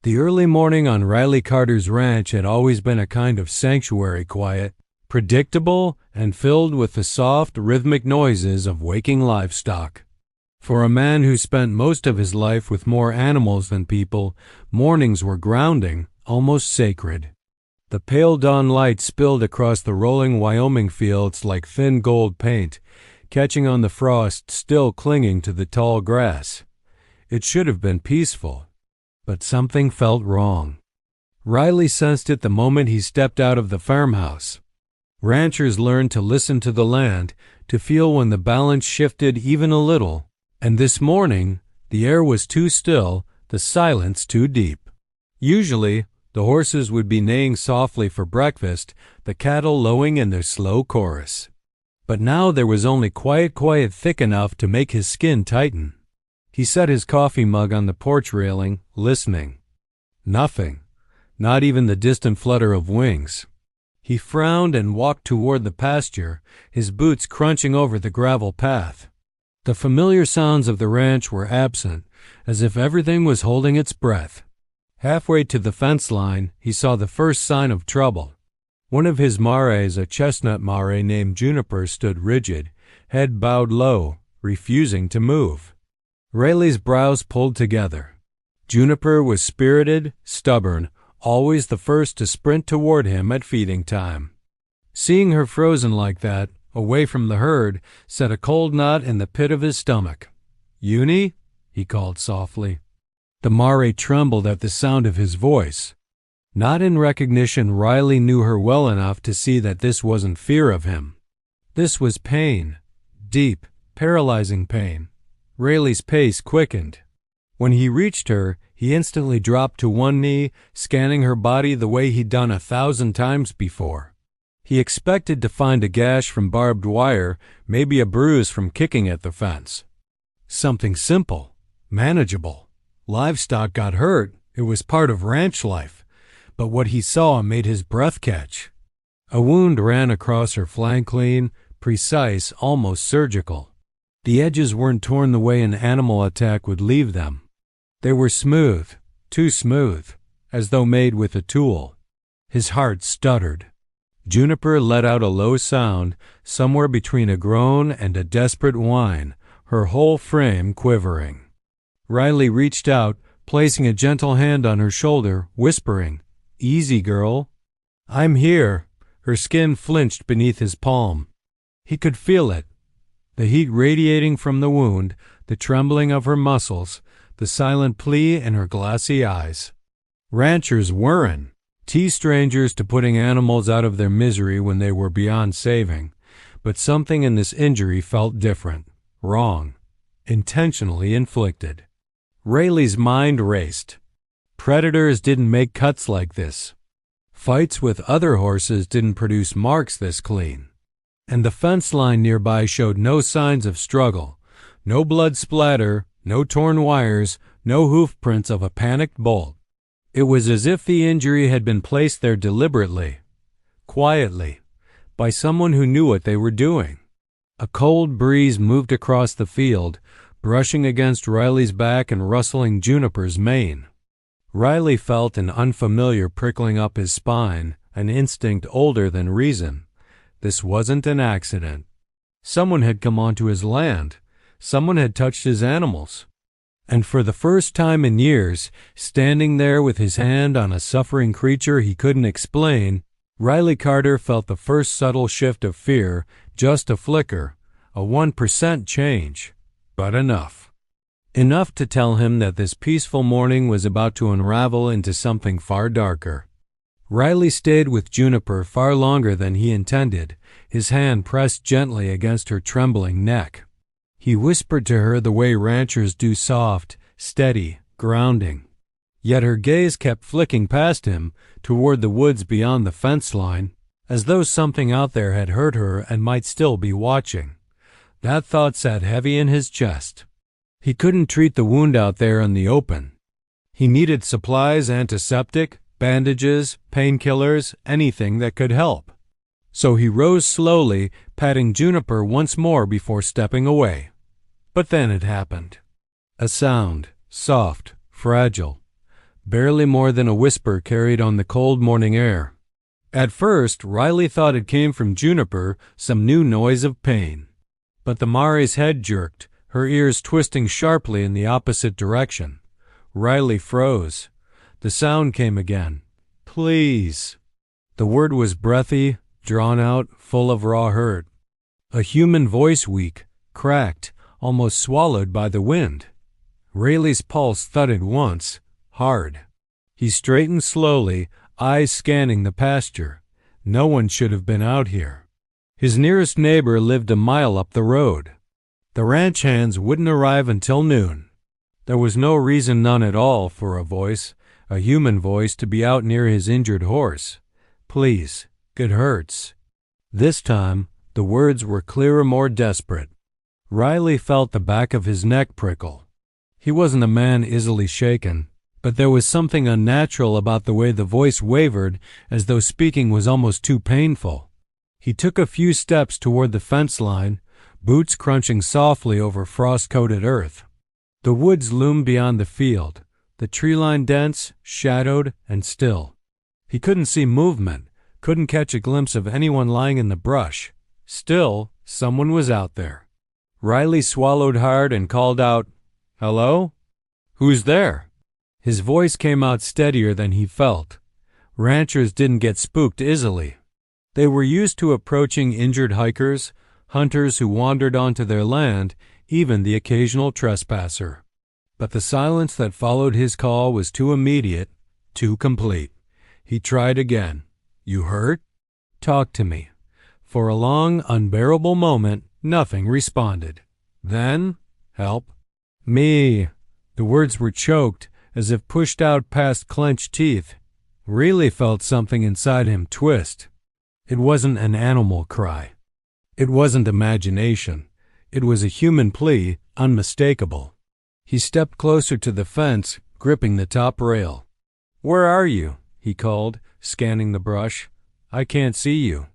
The early morning on Riley Carter's ranch had always been a kind of sanctuary quiet, predictable and filled with the soft, rhythmic noises of waking livestock. For a man who spent most of his life with more animals than people, mornings were grounding, almost sacred. The pale dawn light spilled across the rolling Wyoming fields like thin gold paint, catching on the frost still clinging to the tall grass. It should have been peaceful, but something felt wrong. Riley sensed it the moment he stepped out of the farmhouse. Ranchers learned to listen to the land, to feel when the balance shifted even a little, and this morning the air was too still, the silence too deep. Usually, the horses would be neighing softly for breakfast, the cattle lowing in their slow chorus. But now there was only quiet thick enough to make his skin tighten. He set his coffee mug on the porch railing, listening. Nothing, not even the distant flutter of wings. He frowned and walked toward the pasture, his boots crunching over the gravel path. The familiar sounds of the ranch were absent, as if everything was holding its breath. Halfway to the fence line, he saw the first sign of trouble. One of his mares, a chestnut mare named Juniper, stood rigid, head bowed low, refusing to move. Riley's brows pulled together. Juniper was spirited, stubborn, always the first to sprint toward him at feeding time. Seeing her frozen like that, away from the herd, set a cold knot in the pit of his stomach. "Uni?" he called softly. The mare trembled at the sound of his voice. Not in recognition, Riley knew her well enough to see that this wasn't fear of him. This was pain, deep, paralyzing pain. Riley's pace quickened. When he reached her, he instantly dropped to one knee, scanning her body the way he'd done 1,000 times before. He expected to find a gash from barbed wire, maybe a bruise from kicking at the fence. Something simple, manageable. Livestock got hurt, it was part of ranch life, but what he saw made his breath catch. A wound ran across her flank, clean, precise, almost surgical. The edges weren't torn the way an animal attack would leave them. They were smooth, too smooth, as though made with a tool. His heart stuttered. Juniper let out a low sound, somewhere between a groan and a desperate whine, her whole frame quivering. Riley reached out, placing a gentle hand on her shoulder, whispering, "Easy, girl." "I'm here." Her skin flinched beneath his palm. He could feel it. The heat radiating from the wound, the trembling of her muscles, the silent plea in her glassy eyes. Ranchers weren't strangers to putting animals out of their misery when they were beyond saving, but something in this injury felt different, wrong, intentionally inflicted. Riley's mind raced. Predators didn't make cuts like this. Fights with other horses didn't produce marks this clean. And the fence line nearby showed no signs of struggle, no blood splatter, no torn wires, no hoof prints of a panicked bolt. It was as if the injury had been placed there deliberately, quietly, by someone who knew what they were doing. A cold breeze moved across the field, brushing against Riley's back and rustling Juniper's mane. Riley felt an unfamiliar prickling up his spine, an instinct older than reason. This wasn't an accident. Someone had come onto his land. Someone had touched his animals. And for the first time in years, standing there with his hand on a suffering creature he couldn't explain, Riley Carter felt the first subtle shift of fear, just a flicker, a 1% change. But enough. Enough to tell him that this peaceful morning was about to unravel into something far darker. Riley stayed with Juniper far longer than he intended, his hand pressed gently against her trembling neck. He whispered to her the way ranchers do, soft, steady, grounding. Yet her gaze kept flicking past him, toward the woods beyond the fence line, as though something out there had hurt her and might still be watching. That thought sat heavy in his chest. He couldn't treat the wound out there in the open. He needed supplies, antiseptic, bandages, painkillers, anything that could help. So he rose slowly, patting Juniper once more before stepping away. But then it happened. A sound, soft, fragile. barely more than a whisper carried on the cold morning air. At first, Riley thought it came from Juniper, some new noise of pain. But the Mari's head jerked, her ears twisting sharply in the opposite direction. Riley froze. The sound came again. Please. The word was breathy, drawn out, full of raw hurt. A human voice, weak, cracked, almost swallowed by the wind. Rayleigh's pulse thudded once, hard. He straightened slowly, eyes scanning the pasture. No one should have been out here. His nearest neighbor lived a mile up the road. The ranch hands wouldn't arrive until noon. There was no reason, none at all, for a human voice, to be out near his injured horse. Please, it hurts. This time, the words were clearer, more desperate. Riley felt the back of his neck prickle. He wasn't a man easily shaken, but there was something unnatural about the way the voice wavered, as though speaking was almost too painful. He took a few steps toward the fence line, boots crunching softly over frost-coated earth. The woods loomed beyond the field, the tree line dense, shadowed, and still. He couldn't see movement, couldn't catch a glimpse of anyone lying in the brush. Still, someone was out there. Riley swallowed hard and called out, "Hello? Who's there?" His voice came out steadier than he felt. Ranchers didn't get spooked easily. They were used to approaching injured hikers, hunters who wandered onto their land, even the occasional trespasser. But the silence that followed his call was too immediate, too complete. He tried again. "You hurt? Talk to me." For a long, unbearable moment, nothing responded. Then, "Help." "Me." The words were choked, as if pushed out past clenched teeth. Riley felt something inside him twist. It wasn't an animal cry. It wasn't imagination. It was a human plea, unmistakable. He stepped closer to the fence, gripping the top rail. "Where are you?" he called, scanning the brush. "I can't see you."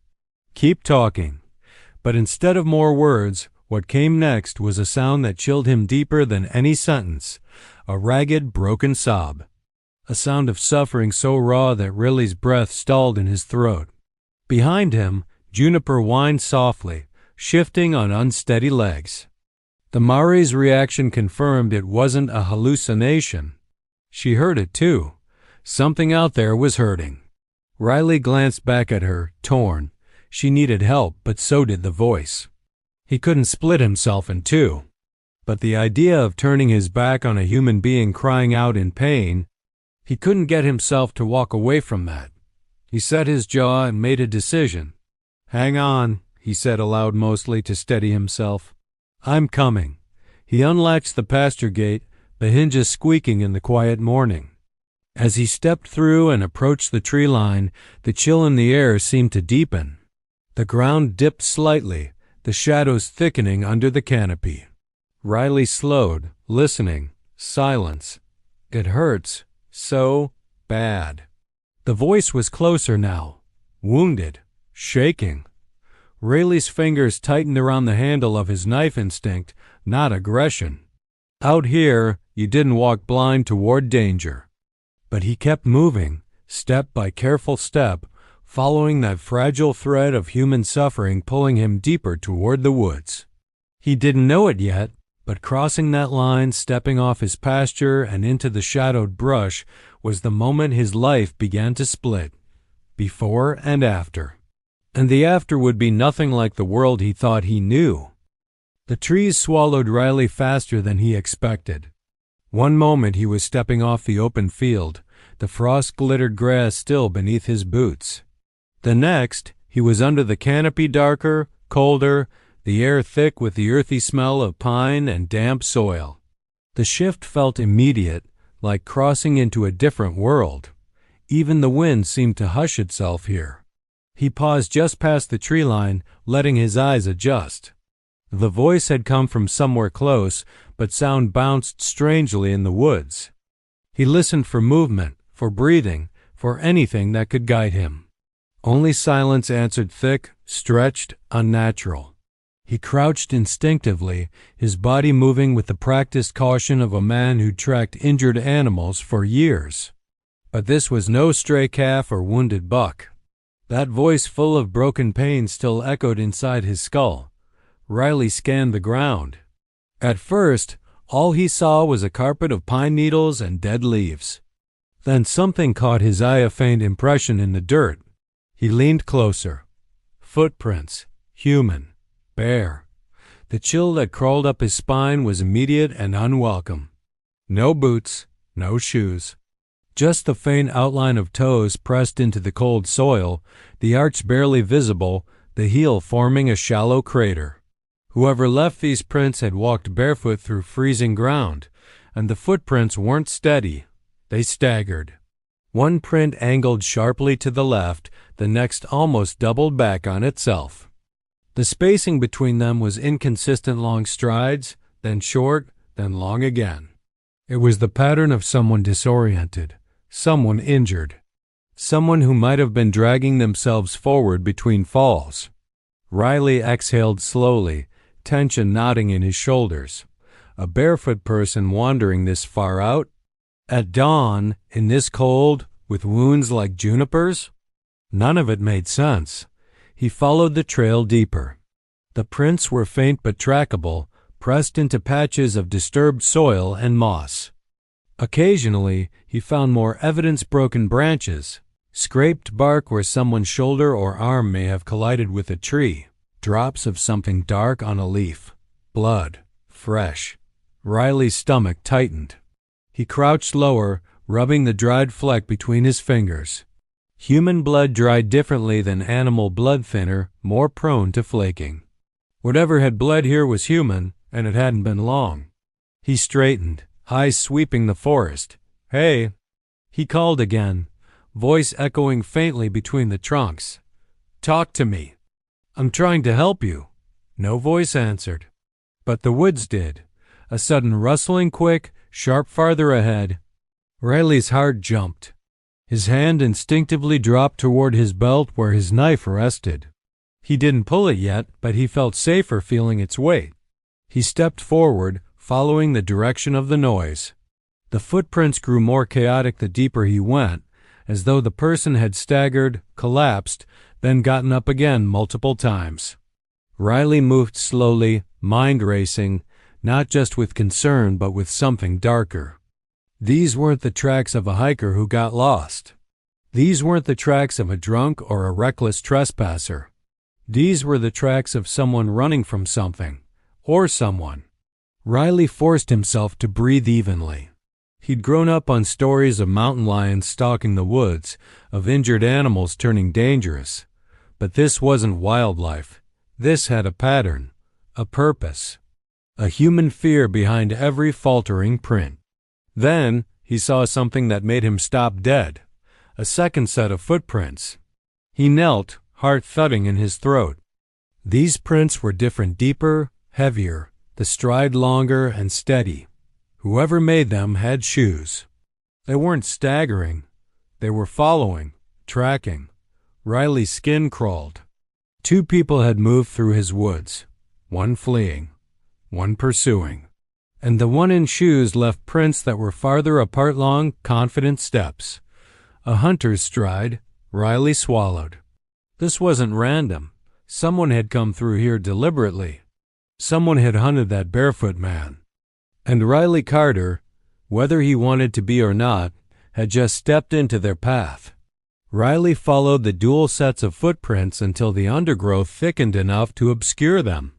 "Keep talking." But instead of more words, what came next was a sound that chilled him deeper than any sentence, a ragged, broken sob. A sound of suffering so raw that Riley's breath stalled in his throat. Behind him, Juniper whined softly, shifting on unsteady legs. The Mari's reaction confirmed it wasn't a hallucination. She heard it too. Something out there was hurting. Riley glanced back at her, torn. She needed help, but so did the voice. He couldn't split himself in two. But the idea of turning his back on a human being crying out in pain, he couldn't get himself to walk away from that. He set his jaw and made a decision. "Hang on," he said aloud, mostly to steady himself. "I'm coming." He unlatched the pasture gate, the hinges squeaking in the quiet morning. As he stepped through and approached the tree line, the chill in the air seemed to deepen. The ground dipped slightly, the shadows thickening under the canopy. Riley slowed, listening. Silence. "It hurts. So bad." The voice was closer now, wounded, shaking. Rayleigh's fingers tightened around the handle of his knife instinct, not aggression. Out here, you didn't walk blind toward danger. But he kept moving, step by careful step, following that fragile thread of human suffering pulling him deeper toward the woods. He didn't know it yet, but crossing that line, stepping off his pasture and into the shadowed brush, was the moment his life began to split, before and after. And the after would be nothing like the world he thought he knew. The trees swallowed Riley faster than he expected. One moment he was stepping off the open field, the frost-glittered grass still beneath his boots. The next, he was under the canopy, darker, colder, the air thick with the earthy smell of pine and damp soil. The shift felt immediate, like crossing into a different world. Even the wind seemed to hush itself here. He paused just past the tree line, letting his eyes adjust. The voice had come from somewhere close, but sound bounced strangely in the woods. He listened for movement, for breathing, for anything that could guide him. Only silence answered, thick, stretched, unnatural. He crouched instinctively, his body moving with the practiced caution of a man who tracked injured animals for years. But this was no stray calf or wounded buck. That voice full of broken pain still echoed inside his skull. Riley scanned the ground. At first, all he saw was a carpet of pine needles and dead leaves. Then something caught his eye, a faint impression in the dirt. He leaned closer. Footprints. Human. Bare. The chill that crawled up his spine was immediate and unwelcome. No boots, no shoes. Just the faint outline of toes pressed into the cold soil, the arch barely visible, the heel forming a shallow crater. Whoever left these prints had walked barefoot through freezing ground, and the footprints weren't steady. They staggered. One print angled sharply to the left, the next almost doubled back on itself. The spacing between them was inconsistent, long strides, then short, then long again. It was the pattern of someone disoriented, someone injured, someone who might have been dragging themselves forward between falls. Riley exhaled slowly, tension knotting in his shoulders. A barefoot person wandering this far out? At dawn, in this cold, with wounds like junipers? None of it made sense. He followed the trail deeper. The prints were faint but trackable, pressed into patches of disturbed soil and moss. Occasionally, he found more evidence: broken branches, scraped bark where someone's shoulder or arm may have collided with a tree, drops of something dark on a leaf, blood, fresh. Riley's stomach tightened. He crouched lower, rubbing the dried fleck between his fingers. Human blood dried differently than animal blood, thinner, more prone to flaking. Whatever had bled here was human, and it hadn't been long. He straightened, eyes sweeping the forest. "Hey!" He called again, voice echoing faintly between the trunks. "Talk to me. I'm trying to help you." No voice answered. But the woods did. A sudden rustling, quick, sharp farther ahead. Riley's heart jumped. His hand instinctively dropped toward his belt where his knife rested. He didn't pull it yet, but he felt safer feeling its weight. He stepped forward, following the direction of the noise. The footprints grew more chaotic the deeper he went, as though the person had staggered, collapsed, then gotten up again multiple times. Riley moved slowly, mind racing, not just with concern but with something darker. These weren't the tracks of a hiker who got lost. These weren't the tracks of a drunk or a reckless trespasser. These were the tracks of someone running from something, or someone. Riley forced himself to breathe evenly. He'd grown up on stories of mountain lions stalking the woods, of injured animals turning dangerous. But this wasn't wildlife. This had a pattern, a purpose, a human fear behind every faltering print. Then he saw something that made him stop dead, a second set of footprints. He knelt, heart thudding in his throat. These prints were different, deeper, heavier, the stride longer and steady. Whoever made them had shoes. They weren't staggering. They were following, tracking. Riley's skin crawled. 2 people had moved through his woods, one fleeing, one pursuing. And the one in shoes left prints that were farther apart, long, confident steps. A hunter's stride. Riley swallowed. This wasn't random. Someone had come through here deliberately. Someone had hunted that barefoot man. And Riley Carter, whether he wanted to be or not, had just stepped into their path. Riley followed the dual sets of footprints until the undergrowth thickened enough to obscure them.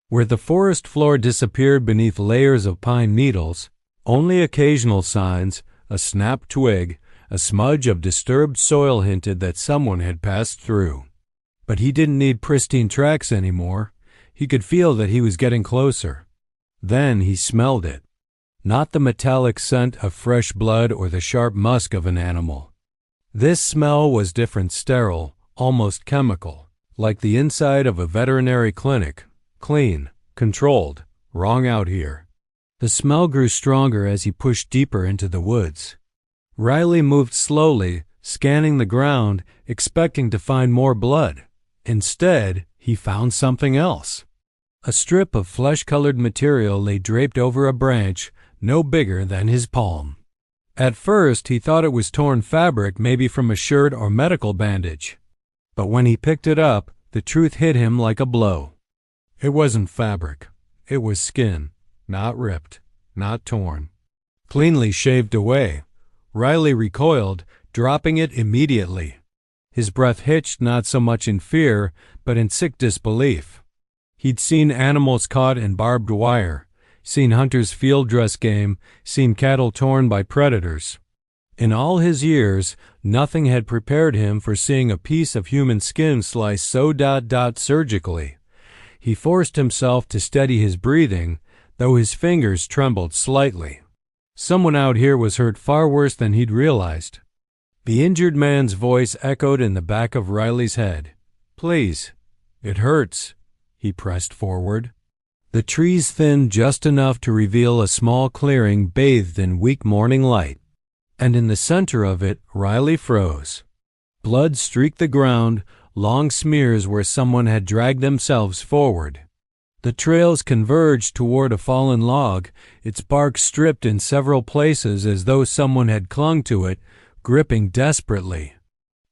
Where the forest floor disappeared beneath layers of pine needles, only occasional signs, a snapped twig, a smudge of disturbed soil hinted that someone had passed through. But he didn't need pristine tracks anymore. He could feel that he was getting closer. Then he smelled it. Not the metallic scent of fresh blood or the sharp musk of an animal. This smell was different, sterile, almost chemical, like the inside of a veterinary clinic. Clean, controlled, wrong out here. The smell grew stronger as he pushed deeper into the woods. Riley moved slowly, scanning the ground, expecting to find more blood. Instead, he found something else. A strip of flesh-colored material lay draped over a branch no bigger than his palm. At first, he thought it was torn fabric, maybe from a shirt or medical bandage. But when he picked it up, the truth hit him like a blow. It wasn't fabric. It was skin, not ripped, not torn. Cleanly shaved away. Riley recoiled, dropping it immediately. His breath hitched not so much in fear, but in sick disbelief. He'd seen animals caught in barbed wire, seen hunters' field dress game, seen cattle torn by predators. In all his years, nothing had prepared him for seeing a piece of human skin sliced so surgically. He forced himself to steady his breathing, though his fingers trembled slightly. Someone out here was hurt far worse than he'd realized. The injured man's voice echoed in the back of Riley's head. "Please, it hurts." He pressed forward. The trees thinned just enough to reveal a small clearing bathed in weak morning light, and in the center of it Riley froze. Blood streaked the ground, long smears where someone had dragged themselves forward. The trails converged toward a fallen log, its bark stripped in several places as though someone had clung to it, gripping desperately.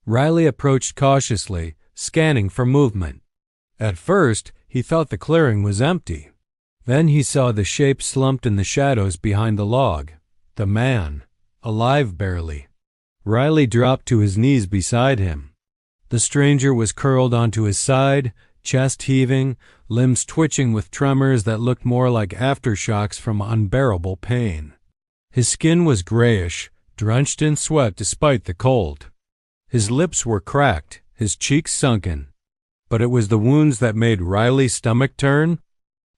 Riley approached cautiously, scanning for movement. At first, he thought the clearing was empty. Then he saw the shape slumped in the shadows behind the log. The man, alive barely. Riley dropped to his knees beside him. The stranger was curled onto his side, chest heaving, limbs twitching with tremors that looked more like aftershocks from unbearable pain. His skin was grayish, drenched in sweat despite the cold. His lips were cracked, his cheeks sunken. But it was the wounds that made Riley's stomach turn.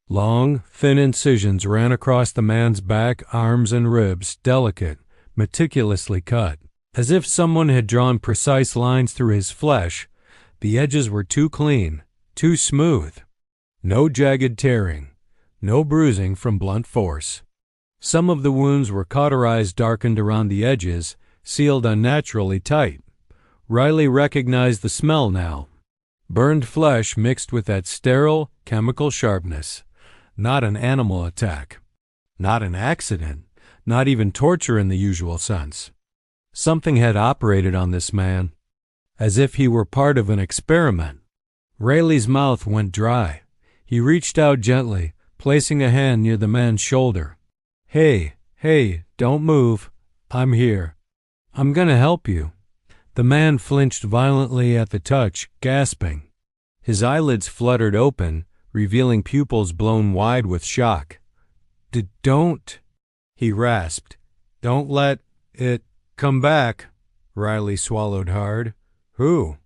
Long, thin incisions ran across the man's back, arms, and ribs, delicate, meticulously cut. As if someone had drawn precise lines through his flesh, the edges were too clean, too smooth. No jagged tearing, no bruising from blunt force. Some of the wounds were cauterized, darkened around the edges, sealed unnaturally tight. Riley recognized the smell now. Burned flesh mixed with that sterile, chemical sharpness. Not an animal attack. Not an accident. Not even torture in the usual sense. Something had operated on this man, as if he were part of an experiment. Riley's mouth went dry. He reached out gently, placing a hand near the man's shoulder. Hey, don't move. I'm here. I'm gonna help you." The man flinched violently at the touch, gasping. His eyelids fluttered open, revealing pupils blown wide with shock. Don't," he rasped. "Don't let it come back." Riley swallowed hard. Who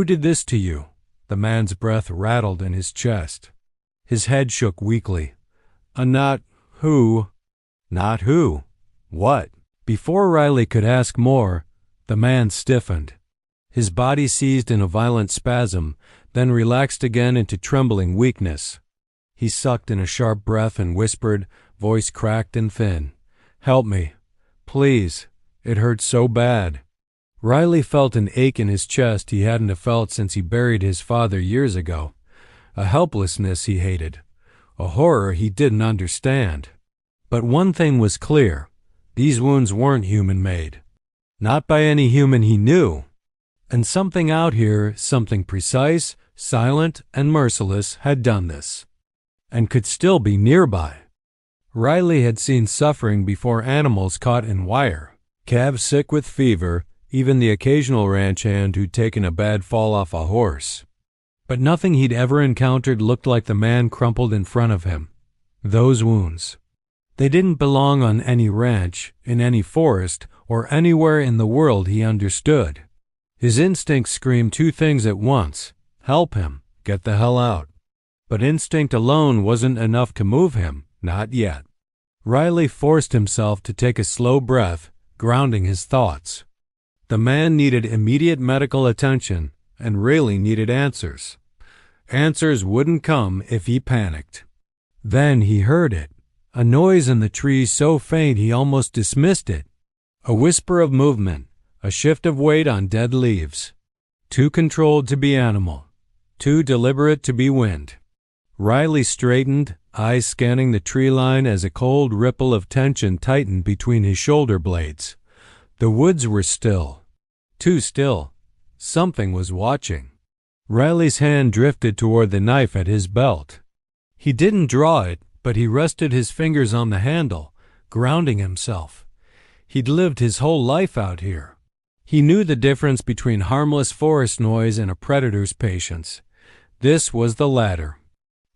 did this to you?" The man's breath rattled in his chest. His head shook weakly. Not who. Not who. What? Before Riley could ask more, the man stiffened. His body seized in a violent spasm, then relaxed again into trembling weakness. He sucked in a sharp breath and whispered, voice cracked and thin, "Help me. Please. It hurts so bad." Riley felt an ache in his chest he hadn't felt since he buried his father years ago. A helplessness he hated. A horror he didn't understand. But one thing was clear. These wounds weren't human-made. Not by any human he knew. And something out here, something precise, silent, and merciless, had done this. And could still be nearby. Riley had seen suffering before animals caught in wire. Calves sick with fever, even the occasional ranch hand who'd taken a bad fall off a horse. But nothing he'd ever encountered looked like the man crumpled in front of him. Those wounds. They didn't belong on any ranch, in any forest, or anywhere in the world he understood. His instincts screamed two things at once. Help him. Get the hell out. But instinct alone wasn't enough to move him. Not yet. Riley forced himself to take a slow breath, grounding his thoughts. The man needed immediate medical attention, and really needed answers. Answers wouldn't come if he panicked. Then he heard it. A noise in the trees so faint he almost dismissed it. A whisper of movement, a shift of weight on dead leaves. Too controlled to be animal, too deliberate to be wind. Riley straightened, eyes scanning the tree line as a cold ripple of tension tightened between his shoulder blades. The woods were still. Too still. Something was watching. Riley's hand drifted toward the knife at his belt. He didn't draw it, but he rested his fingers on the handle, grounding himself. He'd lived his whole life out here. He knew the difference between harmless forest noise and a predator's patience. This was the latter.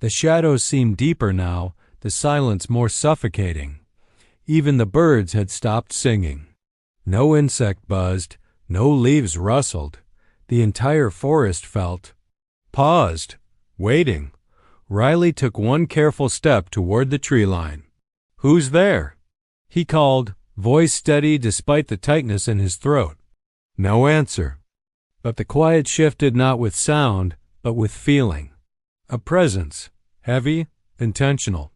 The shadows seemed deeper now, the silence more suffocating. Even the birds had stopped singing. No insect buzzed, no leaves rustled. The entire forest felt. Paused, waiting. Riley took one careful step toward the tree line. "Who's there?" he called, voice steady despite the tightness in his throat. No answer. But the quiet shifted not with sound, but with feeling. A presence, heavy, intentional.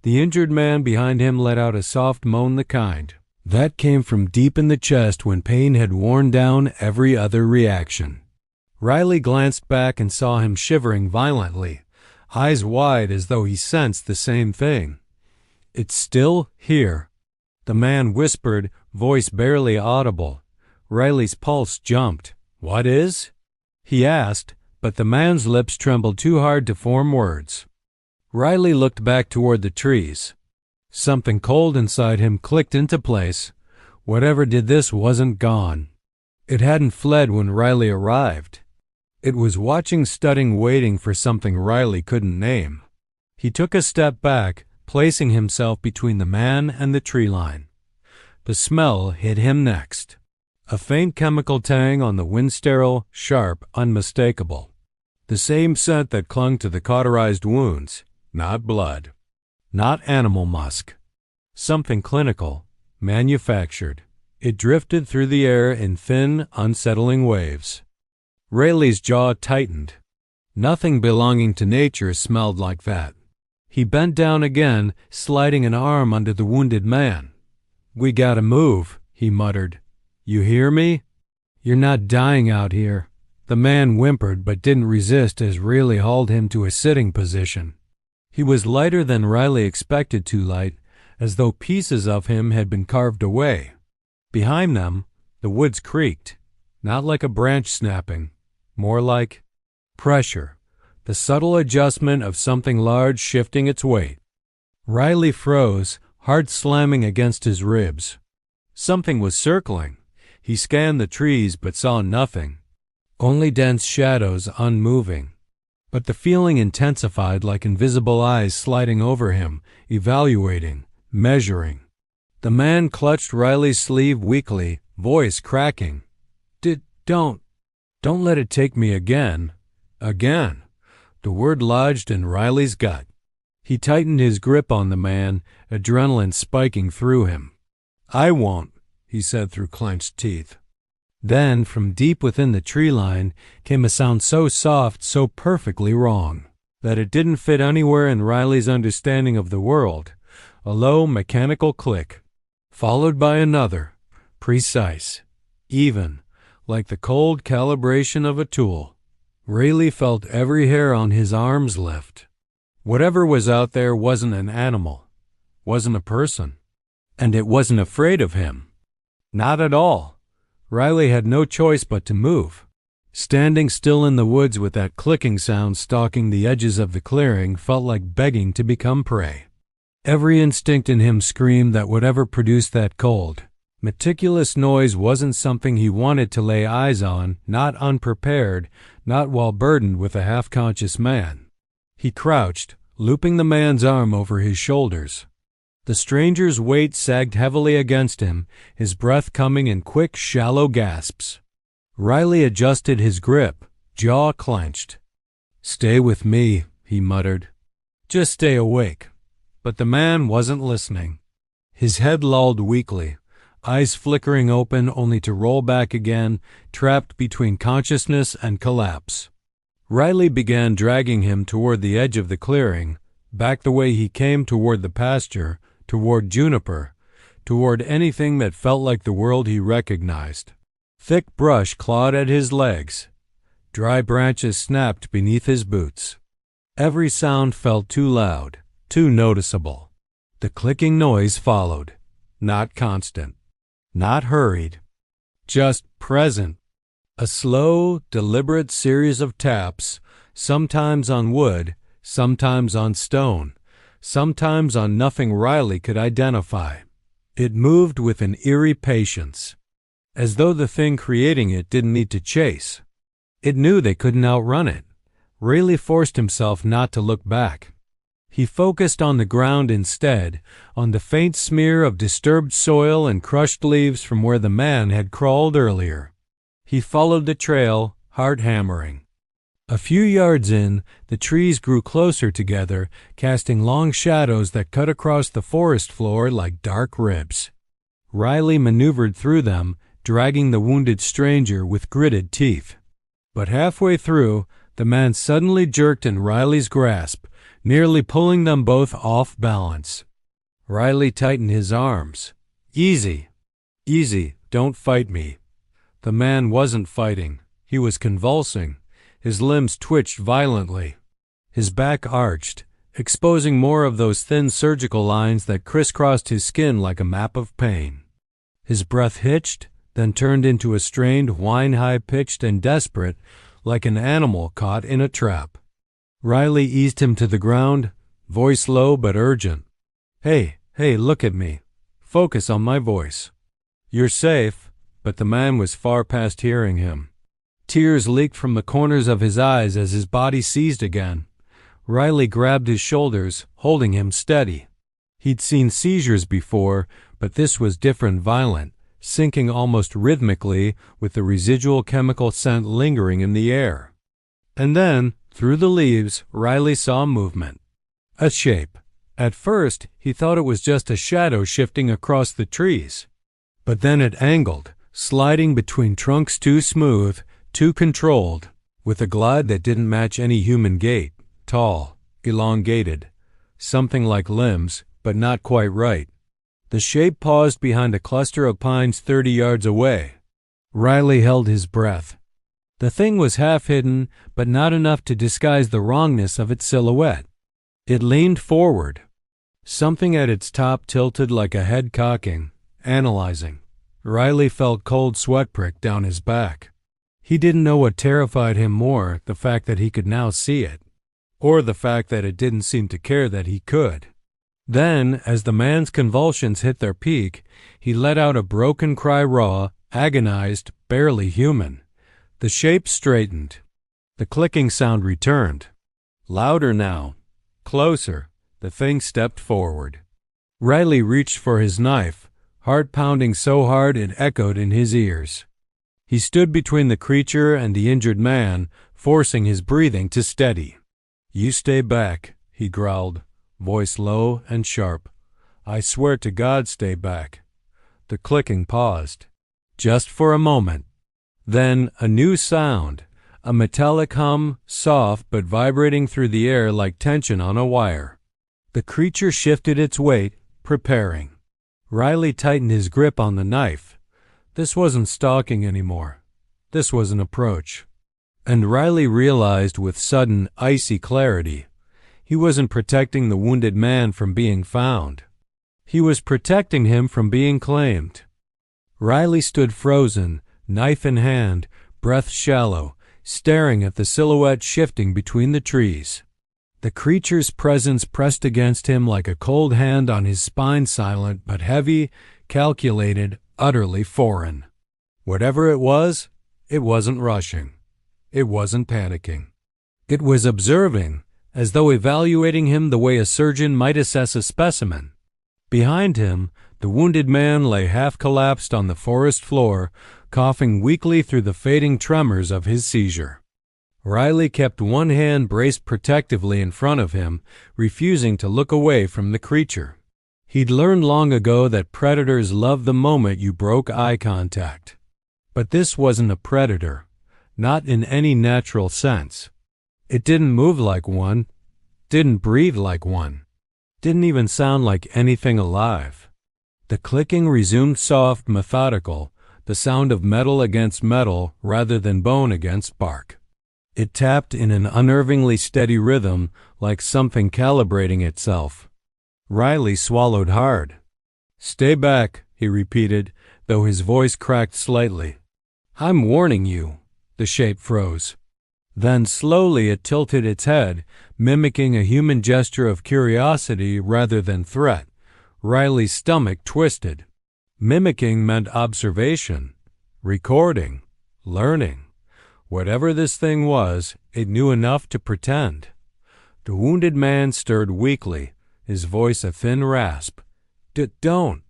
The injured man behind him let out a soft moan, the kind that came from deep in the chest when pain had worn down every other reaction. Riley glanced back and saw him shivering violently, eyes wide as though he sensed the same thing. "It's still here," the man whispered, voice barely audible. Riley's pulse jumped. "What is?" he asked, but the man's lips trembled too hard to form words. Riley looked back toward the trees. Something cold inside him clicked into place. Whatever did this wasn't gone. It hadn't fled when Riley arrived. It was watching, studying, waiting for something Riley couldn't name. He took a step back, placing himself between the man and the tree line. The smell hit him next. A faint chemical tang on the wind, sterile, sharp, unmistakable. The same scent that clung to the cauterized wounds. Not blood. Not animal musk. Something clinical, manufactured. It drifted through the air in thin, unsettling waves. Riley's jaw tightened. Nothing belonging to nature smelled like that. He bent down again, sliding an arm under the wounded man. "We gotta move," he muttered. "You hear me? You're not dying out here." The man whimpered but didn't resist as Riley hauled him to a sitting position. He was lighter than Riley expected, too light, as though pieces of him had been carved away. Behind them, the woods creaked, not like a branch snapping, more like pressure, the subtle adjustment of something large shifting its weight. Riley froze, heart slamming against his ribs. Something was circling. He scanned the trees but saw nothing, only dense shadows unmoving. But the feeling intensified like invisible eyes sliding over him, evaluating, measuring. The man clutched Riley's sleeve weakly, voice cracking. Don't let it take me again." Again. The word lodged in Riley's gut. He tightened his grip on the man, adrenaline spiking through him. "I won't," he said through clenched teeth. Then, from deep within the tree line, came a sound so soft, so perfectly wrong, that it didn't fit anywhere in Riley's understanding of the world. A low, mechanical click, followed by another, precise, even, like the cold calibration of a tool. Riley felt every hair on his arms lift. Whatever was out there wasn't an animal, wasn't a person, and it wasn't afraid of him. Not at all. Riley had no choice but to move. Standing still in the woods with that clicking sound stalking the edges of the clearing felt like begging to become prey. Every instinct in him screamed that whatever produced that cold, meticulous noise wasn't something he wanted to lay eyes on, not unprepared, not while burdened with a half-conscious man. He crouched, looping the man's arm over his shoulders. The stranger's weight sagged heavily against him, his breath coming in quick, shallow gasps. Riley adjusted his grip, jaw clenched. "Stay with me," he muttered. "Just stay awake." But the man wasn't listening. His head lolled weakly, eyes flickering open only to roll back again, trapped between consciousness and collapse. Riley began dragging him toward the edge of the clearing, back the way he came toward the pasture, toward Juniper, toward anything that felt like the world he recognized. Thick brush clawed at his legs. Dry branches snapped beneath his boots. Every sound felt too loud, too noticeable. The clicking noise followed, not constant, not hurried, just present. A slow, deliberate series of taps, sometimes on wood, sometimes on stone, sometimes on nothing Riley could identify. It moved with an eerie patience, as though the thing creating it didn't need to chase. It knew they couldn't outrun it. Riley forced himself not to look back. He focused on the ground instead, on the faint smear of disturbed soil and crushed leaves from where the man had crawled earlier. He followed the trail, heart hammering. A few yards in, the trees grew closer together, casting long shadows that cut across the forest floor like dark ribs. Riley maneuvered through them, dragging the wounded stranger with gritted teeth. But halfway through, the man suddenly jerked in Riley's grasp, nearly pulling them both off balance. Riley tightened his arms. Easy, easy, don't fight me. The man wasn't fighting. He was convulsing. His limbs twitched violently. His back arched, exposing more of those thin surgical lines that crisscrossed his skin like a map of pain. His breath hitched, then turned into a strained whine, high-pitched and desperate, like an animal caught in a trap. Riley eased him to the ground, voice low but urgent. Hey, look at me. Focus on my voice. You're safe, but the man was far past hearing him. Tears leaked from the corners of his eyes as his body seized again. Riley grabbed his shoulders, holding him steady. He'd seen seizures before, but this was different, violent, sinking almost rhythmically with the residual chemical scent lingering in the air. And then, through the leaves, Riley saw movement. A shape. At first, he thought it was just a shadow shifting across the trees. But then it angled, sliding between trunks too smooth, too controlled, with a glide that didn't match any human gait, tall, elongated, something like limbs, but not quite right. The shape paused behind a cluster of pines 30 yards away. Riley held his breath. The thing was half hidden, but not enough to disguise the wrongness of its silhouette. It leaned forward. Something at its top tilted like a head cocking, analyzing. Riley felt cold sweat prick down his back. He didn't know what terrified him more, the fact that he could now see it, or the fact that it didn't seem to care that he could. Then, as the man's convulsions hit their peak, he let out a broken cry, raw, agonized, barely human. The shape straightened. The clicking sound returned. Louder now. Closer. The thing stepped forward. Riley reached for his knife, heart pounding so hard it echoed in his ears. He stood between the creature and the injured man, forcing his breathing to steady. You stay back, he growled, voice low and sharp. I swear to God, stay back. The clicking paused. Just for a moment. Then a new sound, a metallic hum, soft but vibrating through the air like tension on a wire. The creature shifted its weight, preparing. Riley tightened his grip on the knife. This wasn't stalking anymore. This was an approach. And Riley realized with sudden, icy clarity, he wasn't protecting the wounded man from being found. He was protecting him from being claimed. Riley stood frozen, knife in hand, breath shallow, staring at the silhouette shifting between the trees. The creature's presence pressed against him like a cold hand on his spine, silent but heavy, calculated, utterly foreign. Whatever it wasn't rushing. It wasn't panicking. It was observing, as though evaluating him the way a surgeon might assess a specimen. Behind him, the wounded man lay half-collapsed on the forest floor, coughing weakly through the fading tremors of his seizure. Riley kept one hand braced protectively in front of him, refusing to look away from the creature. He'd learned long ago that predators love the moment you broke eye contact. But this wasn't a predator, not in any natural sense. It didn't move like one, didn't breathe like one, didn't even sound like anything alive. The clicking resumed soft, methodical, the sound of metal against metal rather than bone against bark. It tapped in an unnervingly steady rhythm, like something calibrating itself. Riley swallowed hard. "Stay back," he repeated, though his voice cracked slightly. "I'm warning you." The shape froze. Then slowly it tilted its head, mimicking a human gesture of curiosity rather than threat. Riley's stomach twisted. Mimicking meant observation, recording, learning. Whatever this thing was, it knew enough to pretend. The wounded man stirred weakly, his voice a thin rasp. Don't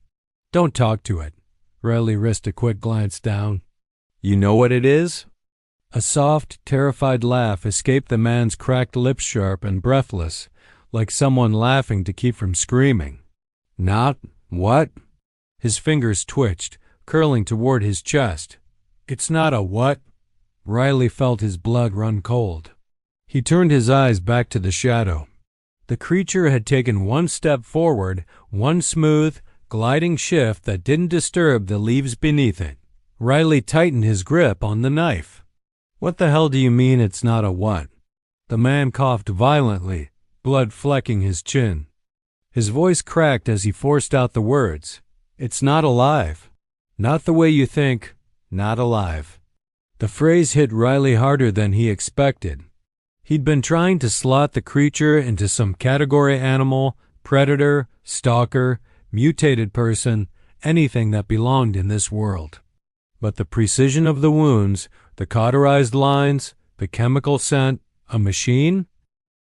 talk to it." Riley risked a quick glance down. "You know what it is?" A soft, terrified laugh escaped the man's cracked lips, sharp and breathless, like someone laughing to keep from screaming. "Not what?" His fingers twitched, curling toward his chest. "It's not a what?" Riley felt his blood run cold. He turned his eyes back to the shadow. The creature had taken one step forward, one smooth, gliding shift that didn't disturb the leaves beneath it. Riley tightened his grip on the knife. "What the hell do you mean it's not a what?" The man coughed violently, blood flecking his chin. His voice cracked as he forced out the words. "It's not alive. Not the way you think. Not alive." The phrase hit Riley harder than he expected. He'd been trying to slot the creature into some category: animal, predator, stalker, mutated person, anything that belonged in this world. But the precision of the wounds, the cauterized lines, the chemical scent, a machine?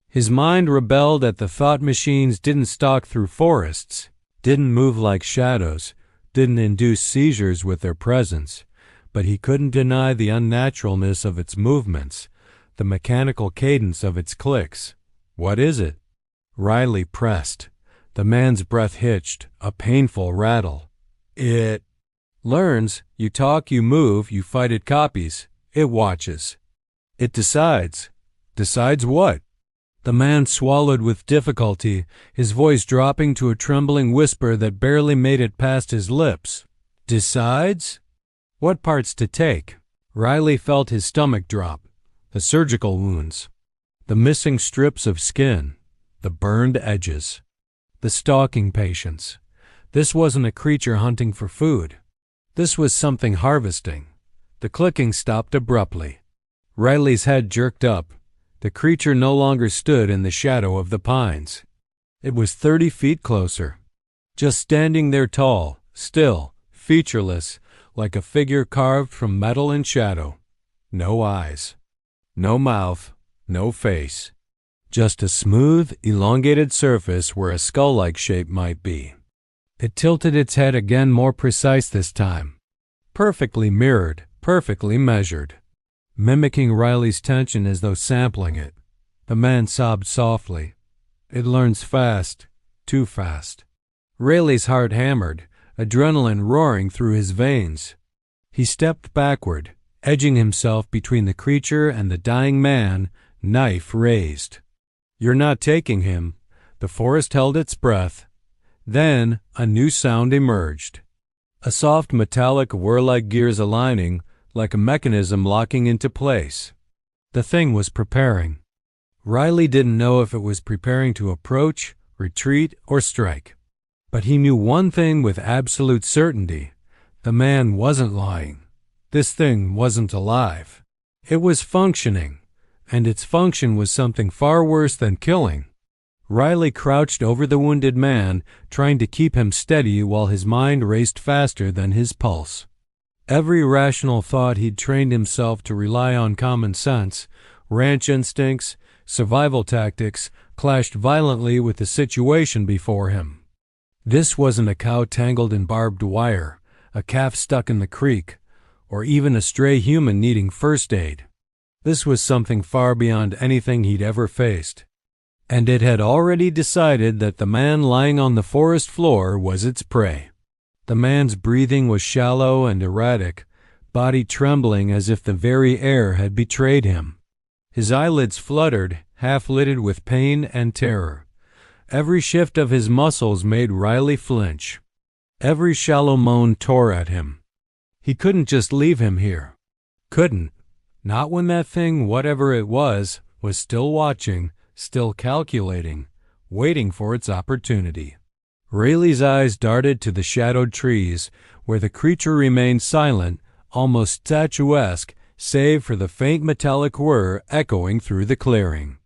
His mind rebelled at the thought machines didn't stalk through forests, didn't move like shadows, didn't induce seizures with their presence. But he couldn't deny the unnaturalness of its movements, the mechanical cadence of its clicks. "What is it?" Riley pressed. The man's breath hitched, a painful rattle. "It learns. You talk, you move, you fight, it copies. It watches. It decides." "Decides what?" The man swallowed with difficulty, his voice dropping to a trembling whisper that barely made it past his lips. "Decides? What parts to take?" Riley felt his stomach drop. The surgical wounds. The missing strips of skin. The burned edges. The stalking patients. This wasn't a creature hunting for food. This was something harvesting. The clicking stopped abruptly. Riley's head jerked up. The creature no longer stood in the shadow of the pines. It was 30 feet closer. Just standing there tall, still, featureless, like a figure carved from metal and shadow. No eyes. No mouth. No face. Just a smooth, elongated surface where a skull-like shape might be. It tilted its head again, more precise this time. Perfectly mirrored, perfectly measured. Mimicking Riley's tension as though sampling it. The man sobbed softly. "It learns fast, too fast." Riley's heart hammered, adrenaline roaring through his veins. He stepped backward, edging himself between the creature and the dying man, knife raised. "You're not taking him." The forest held its breath. Then a new sound emerged. A soft metallic whir like gears aligning, like a mechanism locking into place. The thing was preparing. Riley didn't know if it was preparing to approach, retreat, or strike. But he knew one thing with absolute certainty. The man wasn't lying. This thing wasn't alive. It was functioning, and its function was something far worse than killing. Riley crouched over the wounded man, trying to keep him steady while his mind raced faster than his pulse. Every rational thought he'd trained himself to rely on common sense, ranch instincts, survival tactics, clashed violently with the situation before him. This wasn't a cow tangled in barbed wire, a calf stuck in the creek, or even a stray human needing first aid. This was something far beyond anything he'd ever faced. And it had already decided that the man lying on the forest floor was its prey. The man's breathing was shallow and erratic, body trembling as if the very air had betrayed him. His eyelids fluttered, half-lidded with pain and terror. Every shift of his muscles made Riley flinch. Every shallow moan tore at him. He couldn't just leave him here. Couldn't. Not when that thing, whatever it was still watching, still calculating, waiting for its opportunity. Rayleigh's eyes darted to the shadowed trees, where the creature remained silent, almost statuesque, save for the faint metallic whir echoing through the clearing.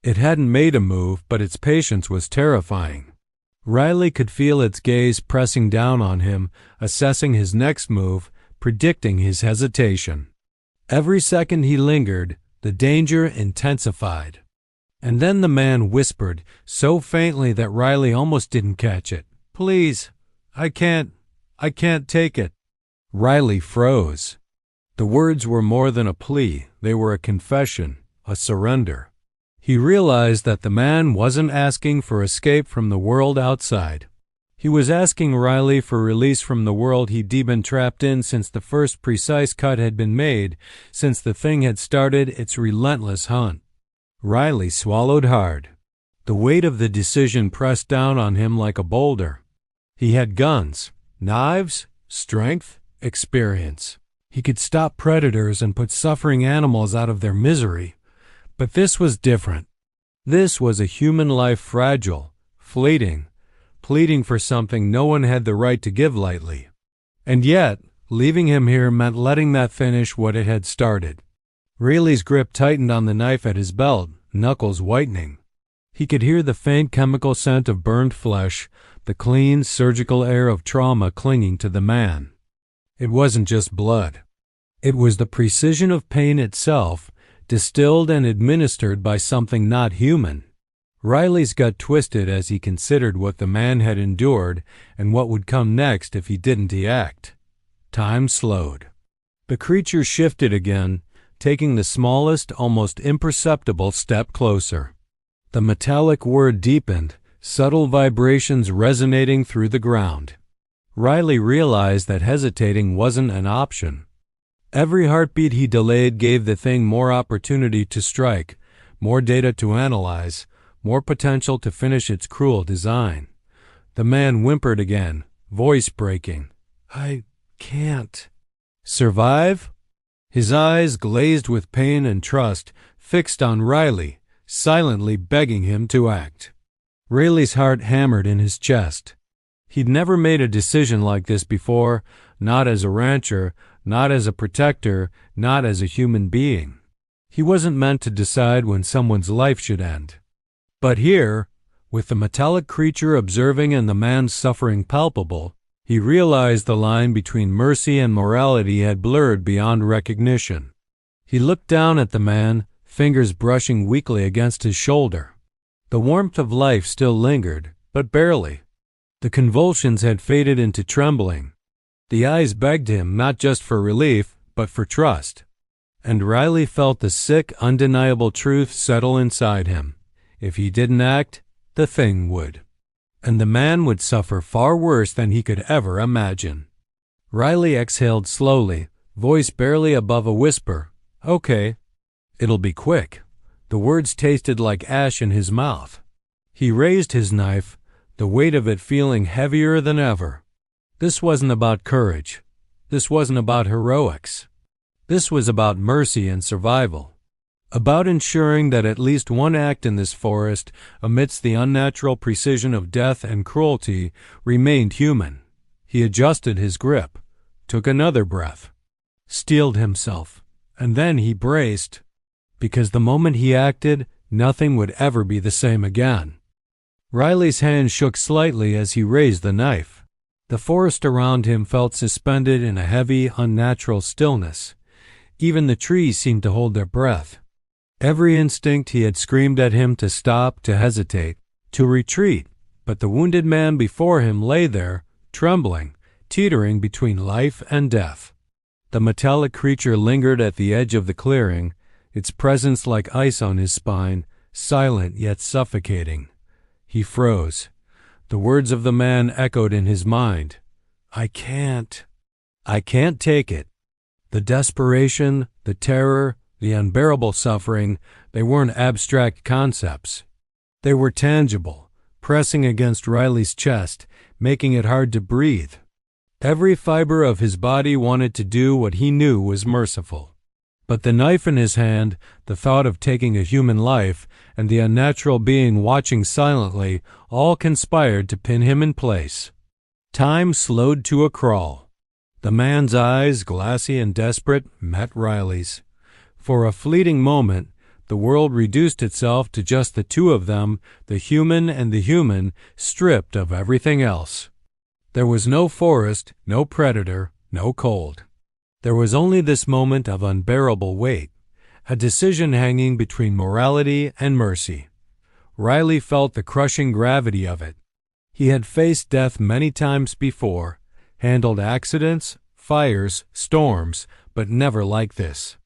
It hadn't made a move, but its patience was terrifying. Riley could feel its gaze pressing down on him, assessing his next move, predicting his hesitation. Every second he lingered, the danger intensified. And then the man whispered, so faintly that Riley almost didn't catch it. "Please, I can't take it." Riley froze. The words were more than a plea, they were a confession, a surrender. He realized that the man wasn't asking for escape from the world outside. He was asking Riley for release from the world he'd been trapped in since the first precise cut had been made, since the thing had started its relentless hunt. Riley swallowed hard. The weight of the decision pressed down on him like a boulder. He had guns, knives, strength, experience. He could stop predators and put suffering animals out of their misery. But this was different. This was a human life fragile, fleeting, pleading for something no one had the right to give lightly. And yet, leaving him here meant letting that finish what it had started. Rayleigh's grip tightened on the knife at his belt, knuckles whitening. He could hear the faint chemical scent of burned flesh, the clean, surgical air of trauma clinging to the man. It wasn't just blood. It was the precision of pain itself, distilled and administered by something not human. Riley's gut twisted as he considered what the man had endured and what would come next if he didn't act. Time slowed. The creature shifted again, taking the smallest, almost imperceptible step closer. The metallic whir deepened, subtle vibrations resonating through the ground. Riley realized that hesitating wasn't an option. Every heartbeat he delayed gave the thing more opportunity to strike, more data to analyze, more potential to finish its cruel design. The man whimpered again, voice breaking. "I can't." Survive? His eyes, glazed with pain and trust, fixed on Riley, silently begging him to act. Rayleigh's heart hammered in his chest. He'd never made a decision like this before, not as a rancher, not as a protector, not as a human being. He wasn't meant to decide when someone's life should end. But here, with the metallic creature observing and the man's suffering palpable, he realized the line between mercy and morality had blurred beyond recognition. He looked down at the man, fingers brushing weakly against his shoulder. The warmth of life still lingered, but barely. The convulsions had faded into trembling. The eyes begged him not just for relief, but for trust. And Riley felt the sick, undeniable truth settle inside him. If he didn't act, the thing would. And the man would suffer far worse than he could ever imagine. Riley exhaled slowly, voice barely above a whisper. "Okay." "It'll be quick." The words tasted like ash in his mouth. He raised his knife, the weight of it feeling heavier than ever. This wasn't about courage. This wasn't about heroics. This was about mercy and survival. About ensuring that at least one act in this forest, amidst the unnatural precision of death and cruelty, remained human. He adjusted his grip, took another breath, steeled himself, and then he braced, because the moment he acted, nothing would ever be the same again. Riley's hand shook slightly as he raised the knife. The forest around him felt suspended in a heavy, unnatural stillness. Even the trees seemed to hold their breath. Every instinct he had screamed at him to stop, to hesitate, to retreat, but the wounded man before him lay there, trembling, teetering between life and death. The metallic creature lingered at the edge of the clearing, its presence like ice on his spine, silent yet suffocating. He froze. The words of the man echoed in his mind. I can't take it." The desperation, the terror, the unbearable suffering, they weren't abstract concepts. They were tangible, pressing against Riley's chest, making it hard to breathe. Every fiber of his body wanted to do what he knew was merciful. But the knife in his hand, the thought of taking a human life, and the unnatural being watching silently all conspired to pin him in place. Time slowed to a crawl. The man's eyes, glassy and desperate, met Riley's. For a fleeting moment, the world reduced itself to just the two of them, the human and the human, stripped of everything else. There was no forest, no predator, no cold. There was only this moment of unbearable weight, a decision hanging between morality and mercy. Riley felt the crushing gravity of it. He had faced death many times before, handled accidents, fires, storms, but never like this.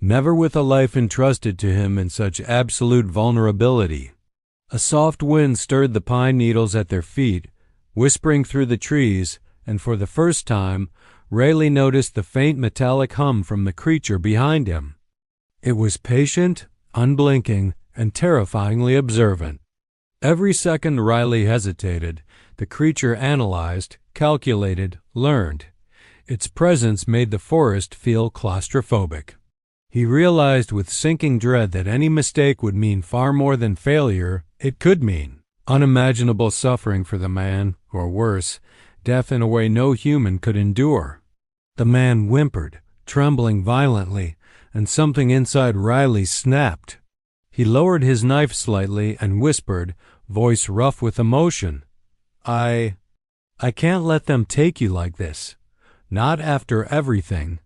Never with a life entrusted to him in such absolute vulnerability. A soft wind stirred the pine needles at their feet, whispering through the trees, and for the first time, Riley noticed the faint metallic hum from the creature behind him. It was patient, unblinking, and terrifyingly observant. Every second Riley hesitated, the creature analyzed, calculated, learned. Its presence made the forest feel claustrophobic. He realized with sinking dread that any mistake would mean far more than failure. It could mean unimaginable suffering for the man, or worse, death in a way no human could endure. The man whimpered, trembling violently, and something inside Riley snapped. He lowered his knife slightly and whispered, voice rough with emotion, I can't let them take you like this. Not after everything."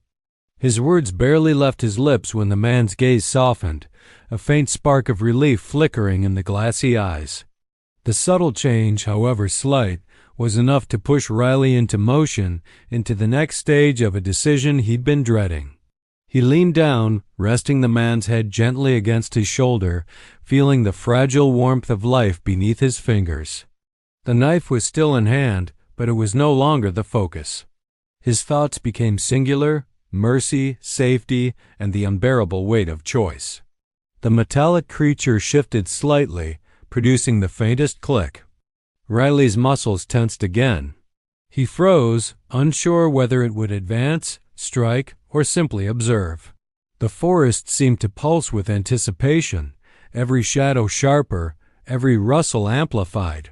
His words barely left his lips when the man's gaze softened, a faint spark of relief flickering in the glassy eyes. The subtle change, however slight, was enough to push Riley into motion, into the next stage of a decision he'd been dreading. He leaned down, resting the man's head gently against his shoulder, feeling the fragile warmth of life beneath his fingers. The knife was still in hand, but it was no longer the focus. His thoughts became singular: mercy, safety, and the unbearable weight of choice. The metallic creature shifted slightly, producing the faintest click. Riley's muscles tensed again. He froze, unsure whether it would advance, strike, or simply observe. The forest seemed to pulse with anticipation, every shadow sharper, every rustle amplified.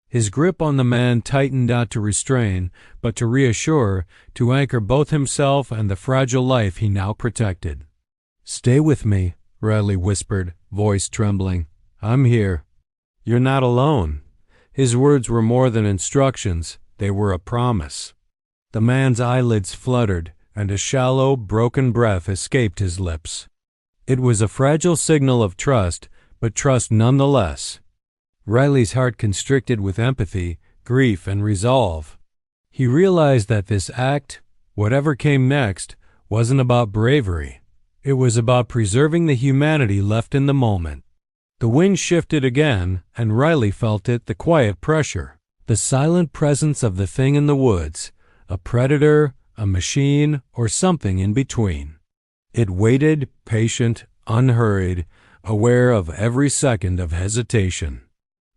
His grip on the man tightened, not to restrain, but to reassure, to anchor both himself and the fragile life he now protected. "Stay with me," Riley whispered, voice trembling. "I'm here. You're not alone." His words were more than instructions, they were a promise. The man's eyelids fluttered, and a shallow, broken breath escaped his lips. It was a fragile signal of trust, but trust nonetheless. Riley's heart constricted with empathy, grief, and resolve. He realized that this act, whatever came next, wasn't about bravery. It was about preserving the humanity left in the moment. The wind shifted again, and Riley felt it, the quiet pressure, the silent presence of the thing in the woods, a predator, a machine, or something in between. It waited, patient, unhurried, aware of every second of hesitation.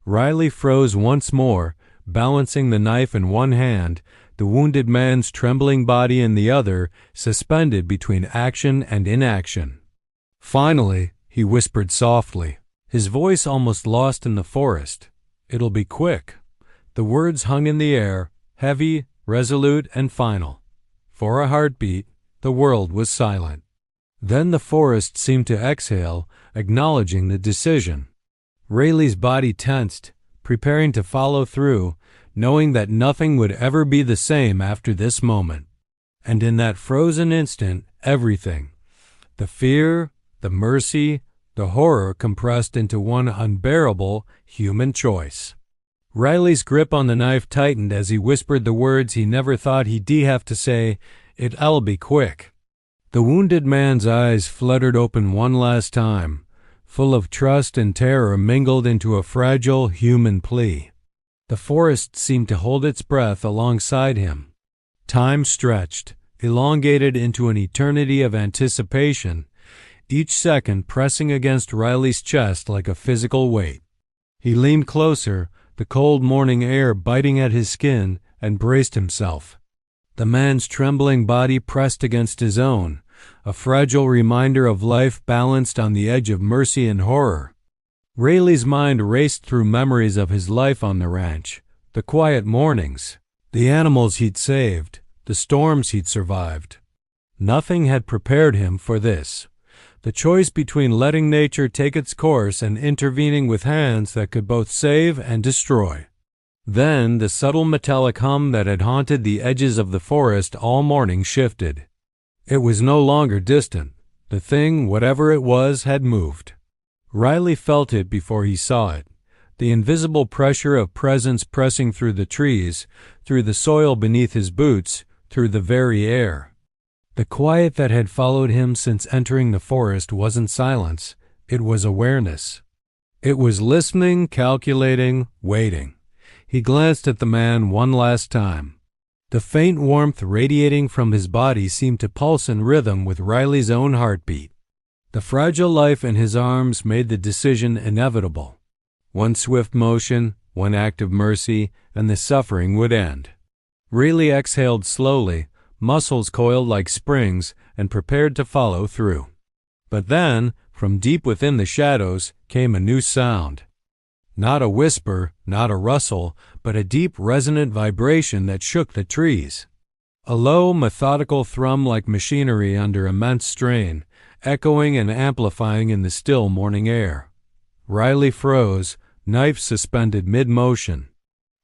Riley froze once more, balancing the knife in one hand, the wounded man's trembling body in the other, suspended between action and inaction. Finally, he whispered softly, his voice almost lost in the forest, "It'll be quick." The words hung in the air, heavy, resolute, and final. For a heartbeat, the world was silent. Then the forest seemed to exhale, acknowledging the decision. Riley's body tensed, preparing to follow through, knowing that nothing would ever be the same after this moment. And in that frozen instant, everything, the fear, the mercy, the horror compressed into one unbearable human choice. Riley's grip on the knife tightened as he whispered the words he never thought he'd have to say, "It'll be quick." The wounded man's eyes fluttered open one last time, full of trust and terror mingled into a fragile human plea. The forest seemed to hold its breath alongside him. Time stretched, elongated into an eternity of anticipation, each second pressing against Riley's chest like a physical weight. He leaned closer, the cold morning air biting at his skin, and braced himself. The man's trembling body pressed against his own, a fragile reminder of life balanced on the edge of mercy and horror. Rayleigh's mind raced through memories of his life on the ranch, the quiet mornings, the animals he'd saved, the storms he'd survived. Nothing had prepared him for this. The choice between letting nature take its course and intervening with hands that could both save and destroy. Then the subtle metallic hum that had haunted the edges of the forest all morning shifted. It was no longer distant. The thing, whatever it was, had moved. Riley felt it before he saw it. The invisible pressure of presence pressing through the trees, through the soil beneath his boots, through the very air. The quiet that had followed him since entering the forest wasn't silence, it was awareness. It was listening, calculating, waiting. He glanced at the man one last time. The faint warmth radiating from his body seemed to pulse in rhythm with Riley's own heartbeat. The fragile life in his arms made the decision inevitable. One swift motion, one act of mercy, and the suffering would end. Riley exhaled slowly, muscles coiled like springs, and prepared to follow through. But then, from deep within the shadows, came a new sound. Not a whisper, not a rustle, but a deep resonant vibration that shook the trees. A low, methodical thrum like machinery under immense strain, echoing and amplifying in the still morning air. Riley froze, knife suspended mid-motion.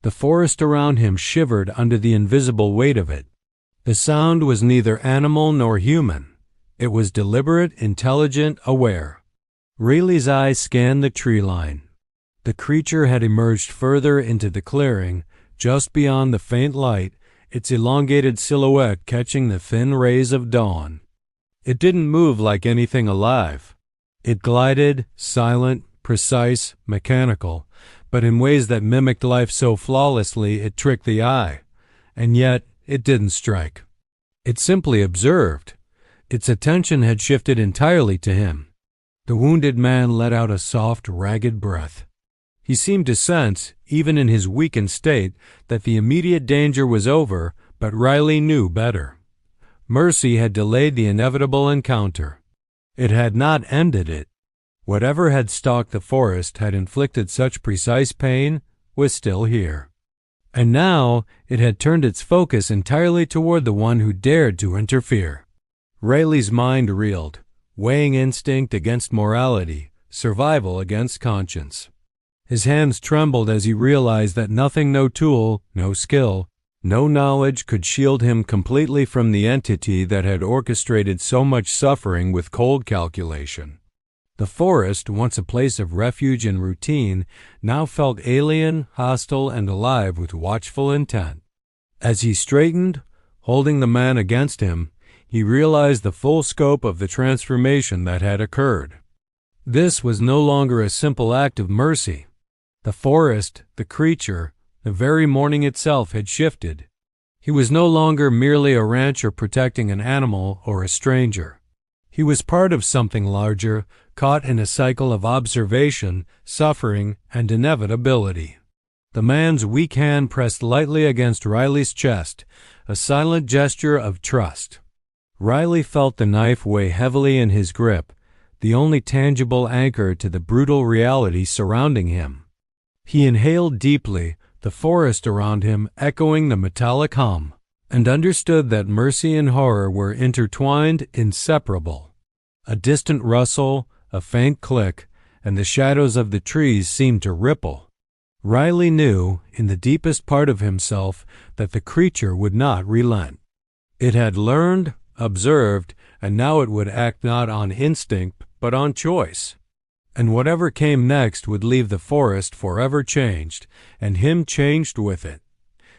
The forest around him shivered under the invisible weight of it. The sound was neither animal nor human. It was deliberate, intelligent, aware. Riley's eyes scanned the tree line. The creature had emerged further into the clearing, just beyond the faint light, its elongated silhouette catching the thin rays of dawn. It didn't move like anything alive. It glided, silent, precise, mechanical, but in ways that mimicked life so flawlessly it tricked the eye. And yet, it didn't strike. It simply observed. Its attention had shifted entirely to him. The wounded man let out a soft, ragged breath. He seemed to sense, even in his weakened state, that the immediate danger was over, but Riley knew better. Mercy had delayed the inevitable encounter. It had not ended it. Whatever had stalked the forest had inflicted such precise pain was still here. And now it had turned its focus entirely toward the one who dared to interfere. Riley's mind reeled, weighing instinct against morality, survival against conscience. His hands trembled as he realized that nothing, no tool, no skill, no knowledge could shield him completely from the entity that had orchestrated so much suffering with cold calculation. The forest, once a place of refuge and routine, now felt alien, hostile, and alive with watchful intent. As he straightened, holding the man against him, he realized the full scope of the transformation that had occurred. This was no longer a simple act of mercy. The forest, the creature, the very morning itself had shifted. He was no longer merely a rancher protecting an animal or a stranger. He was part of something larger, caught in a cycle of observation, suffering, and inevitability. The man's weak hand pressed lightly against Riley's chest, a silent gesture of trust. Riley felt the knife weigh heavily in his grip, the only tangible anchor to the brutal reality surrounding him. He inhaled deeply, the forest around him echoing the metallic hum, and understood that mercy and horror were intertwined, inseparable. A distant rustle, a faint click, and the shadows of the trees seemed to ripple. Riley knew, in the deepest part of himself, that the creature would not relent. It had learned, observed, and now it would act not on instinct, but on choice. And whatever came next would leave the forest forever changed, and him changed with it.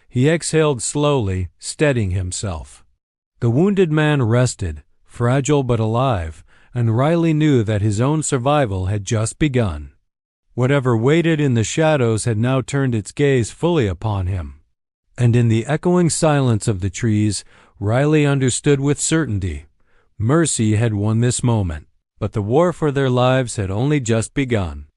He exhaled slowly, steadying himself. The wounded man rested, fragile but alive, and Riley knew that his own survival had just begun. Whatever waited in the shadows had now turned its gaze fully upon him. And in the echoing silence of the trees, Riley understood with certainty. Mercy had won this moment, but the war for their lives had only just begun.